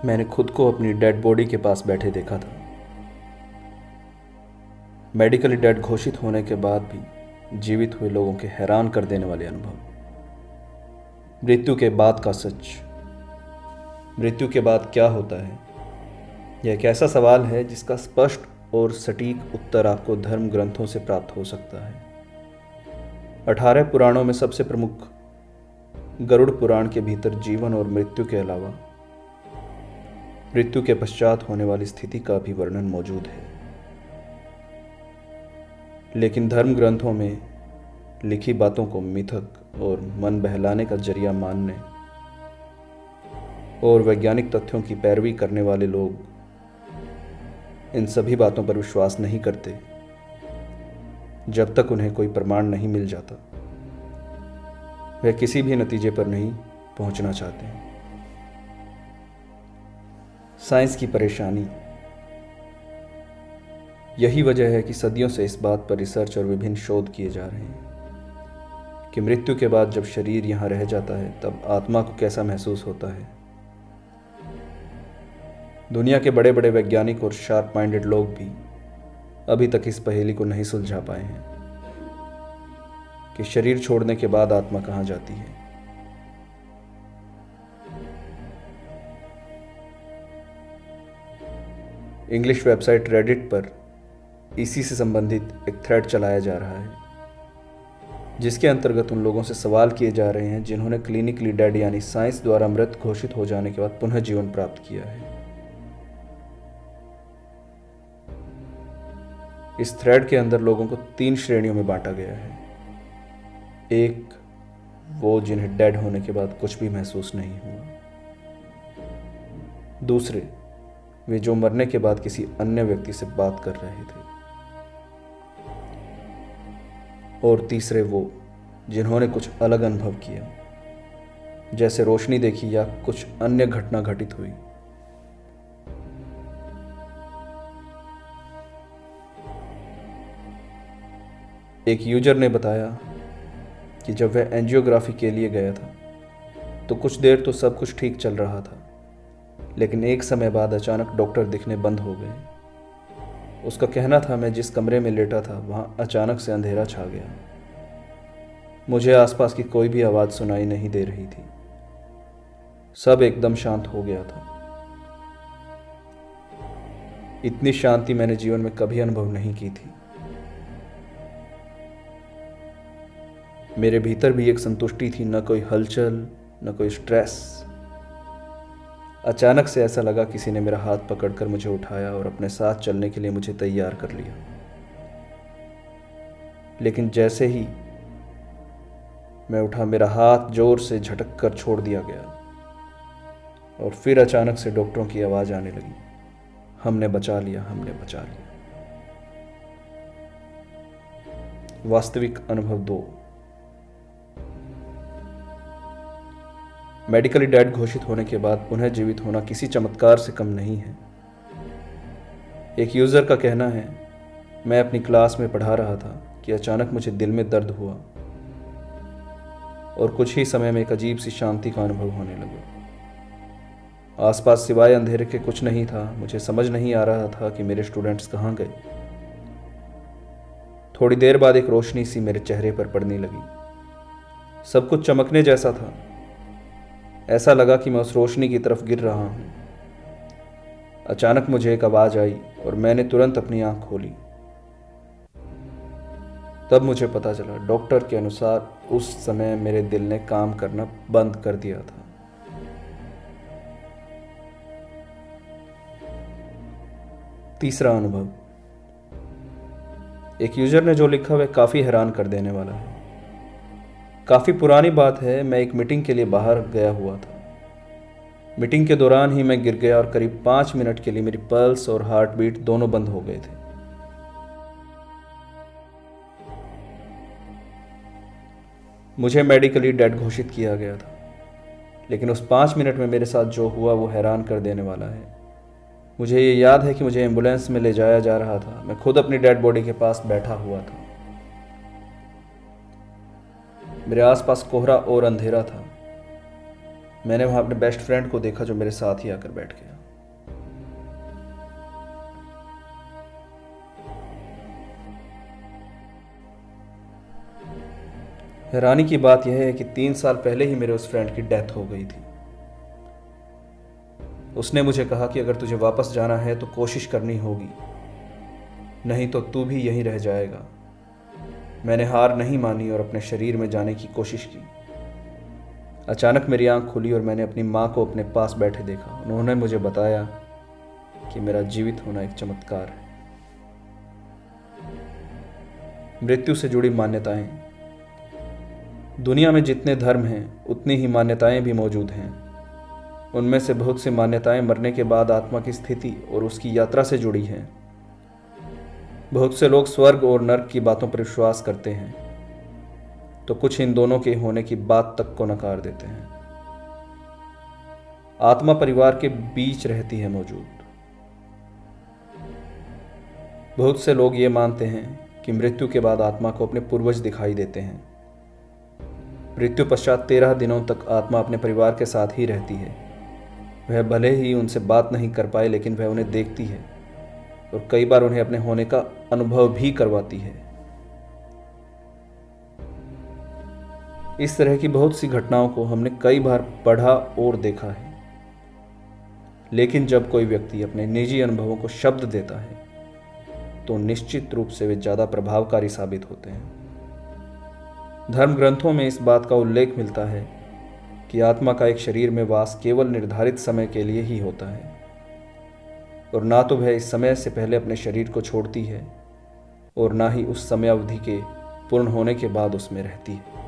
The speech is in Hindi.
मैंने खुद को अपनी डेड बॉडी के पास बैठे देखा था। मेडिकली डेड घोषित होने के बाद भी जीवित हुए लोगों के हैरान कर देने वाले अनुभव। मृत्यु के बाद का सच। मृत्यु के बाद क्या होता है, यह एक ऐसा सवाल है जिसका स्पष्ट और सटीक उत्तर आपको धर्म ग्रंथों से प्राप्त हो सकता है। 18 पुराणों में सबसे प्रमुख गरुड़ पुराण के भीतर जीवन और मृत्यु के अलावा मृत्यु के पश्चात होने वाली स्थिति का भी वर्णन मौजूद है। लेकिन धर्म ग्रंथों में लिखी बातों को मिथक और मन बहलाने का जरिया मानने और वैज्ञानिक तथ्यों की पैरवी करने वाले लोग इन सभी बातों पर विश्वास नहीं करते जब तक उन्हें कोई प्रमाण नहीं मिल जाता। वे किसी भी नतीजे पर नहीं पहुंचना चाहते हैं। साइंस की परेशानी। यही वजह है कि सदियों से इस बात पर रिसर्च और विभिन्न शोध किए जा रहे हैं कि मृत्यु के बाद जब शरीर यहाँ रह जाता है तब आत्मा को कैसा महसूस होता है। दुनिया के बड़े बड़े वैज्ञानिक और शार्प माइंडेड लोग भी अभी तक इस पहेली को नहीं सुलझा पाए हैं कि शरीर छोड़ने के बाद आत्मा कहाँ जाती है। इंग्लिश वेबसाइट रेडिट पर इसी से संबंधित एक थ्रेड चलाया जा रहा है जिसके अंतर्गत उन लोगों से सवाल किए जा रहे हैं जिन्होंने क्लिनिकली डेड यानी साइंस द्वारा मृत घोषित हो जाने के बाद पुनः जीवन प्राप्त किया है। इस थ्रेड के अंदर लोगों को 3 श्रेणियों में बांटा गया है। एक, वो जिन्हें डेड होने के बाद कुछ भी महसूस नहीं हुआ। दूसरे, वे जो मरने के बाद किसी अन्य व्यक्ति से बात कर रहे थे। और तीसरे, वो जिन्होंने कुछ अलग अनुभव किया, जैसे रोशनी देखी या कुछ अन्य घटना घटित हुई। एक यूजर ने बताया कि जब वह एंजियोग्राफी के लिए गया था तो कुछ देर तो सब कुछ ठीक चल रहा था, लेकिन एक समय बाद अचानक डॉक्टर दिखने बंद हो गए। उसका कहना था, मैं जिस कमरे में लेटा था वहां अचानक से अंधेरा छा गया। मुझे आसपास की कोई भी आवाज़ सुनाई नहीं दे रही थी। सब एकदम शांत हो गया था। इतनी शांति मैंने जीवन में कभी अनुभव नहीं की थी। मेरे भीतर भी एक संतुष्टि थी, न कोई हलचल, न कोई स्ट्रेस। अचानक से ऐसा लगा किसी ने मेरा हाथ पकड़कर मुझे उठाया और अपने साथ चलने के लिए मुझे तैयार कर लिया। लेकिन जैसे ही मैं उठा, मेरा हाथ जोर से झटक कर छोड़ दिया गया और फिर अचानक से डॉक्टरों की आवाज आने लगी, हमने बचा लिया, हमने बचा लिया। वास्तविक अनुभव 2। मेडिकली डेड घोषित होने के बाद पुनः जीवित होना किसी चमत्कार से कम नहीं है। एक यूजर का कहना है, मैं अपनी क्लास में पढ़ा रहा था कि अचानक मुझे दिल में दर्द हुआ और कुछ ही समय में एक अजीब सी शांति का अनुभव होने लगा। आसपास सिवाय अंधेरे के कुछ नहीं था। मुझे समझ नहीं आ रहा था कि मेरे स्टूडेंट्स कहाँ गए। थोड़ी देर बाद एक रोशनी सी मेरे चेहरे पर पड़ने लगी। सब कुछ चमकने जैसा था। ऐसा लगा कि मैं उस रोशनी की तरफ गिर रहा हूं। अचानक मुझे एक आवाज आई और मैंने तुरंत अपनी आंख खोली। तब मुझे पता चला, डॉक्टर के अनुसार उस समय मेरे दिल ने काम करना बंद कर दिया था। तीसरा अनुभव। एक यूजर ने जो लिखा वह काफी हैरान कर देने वाला है। काफ़ी पुरानी बात है, मैं एक मीटिंग के लिए बाहर गया हुआ था। मीटिंग के दौरान ही मैं गिर गया और करीब 5 मिनट के लिए मेरी पल्स और हार्ट बीट दोनों बंद हो गए थे। मुझे मेडिकली डेड घोषित किया गया था, लेकिन उस 5 मिनट में मेरे साथ जो हुआ वो हैरान कर देने वाला है। मुझे ये याद है कि मुझे एम्बुलेंस में ले जाया जा रहा था। मैं खुद अपनी डेड बॉडी के पास बैठा हुआ था। मेरे आसपास कोहरा और अंधेरा था। मैंने वहां अपने बेस्ट फ्रेंड को देखा जो मेरे साथ ही आकर बैठ गया। हैरानी की बात यह है कि 3 साल पहले ही मेरे उस फ्रेंड की डेथ हो गई थी। उसने मुझे कहा कि अगर तुझे वापस जाना है तो कोशिश करनी होगी, नहीं तो तू भी यहीं रह जाएगा। मैंने हार नहीं मानी और अपने शरीर में जाने की कोशिश की। अचानक मेरी आंख खुली और मैंने अपनी माँ को अपने पास बैठे देखा। उन्होंने मुझे बताया कि मेरा जीवित होना एक चमत्कार है। मृत्यु से जुड़ी मान्यताएं। दुनिया में जितने धर्म हैं उतनी ही मान्यताएं भी मौजूद हैं। उनमें से बहुत सी मान्यताएं मरने के बाद आत्मा की स्थिति और उसकी यात्रा से जुड़ी हैं। बहुत से लोग स्वर्ग और नर्क की बातों पर विश्वास करते हैं, तो कुछ इन दोनों के होने की बात तक को नकार देते हैं। आत्मा परिवार के बीच रहती है मौजूद। बहुत से लोग ये मानते हैं कि मृत्यु के बाद आत्मा को अपने पूर्वज दिखाई देते हैं। मृत्यु पश्चात 13 दिनों तक आत्मा अपने परिवार के साथ ही रहती है। वह भले ही उनसे बात नहीं कर पाए, लेकिन वह उन्हें देखती है और कई बार उन्हें अपने होने का अनुभव भी करवाती है। इस तरह की बहुत सी घटनाओं को हमने कई बार पढ़ा और देखा है, लेकिन जब कोई व्यक्ति अपने निजी अनुभवों को शब्द देता है तो निश्चित रूप से वे ज़्यादा प्रभावकारी साबित होते हैं। धर्म ग्रंथों में इस बात का उल्लेख मिलता है कि आत्मा का एक शरीर में वास केवल निर्धारित समय के लिए ही होता है और ना तो वह इस समय से पहले अपने शरीर को छोड़ती है और ना ही उस समय अवधि के पूर्ण होने के बाद उसमें रहती है।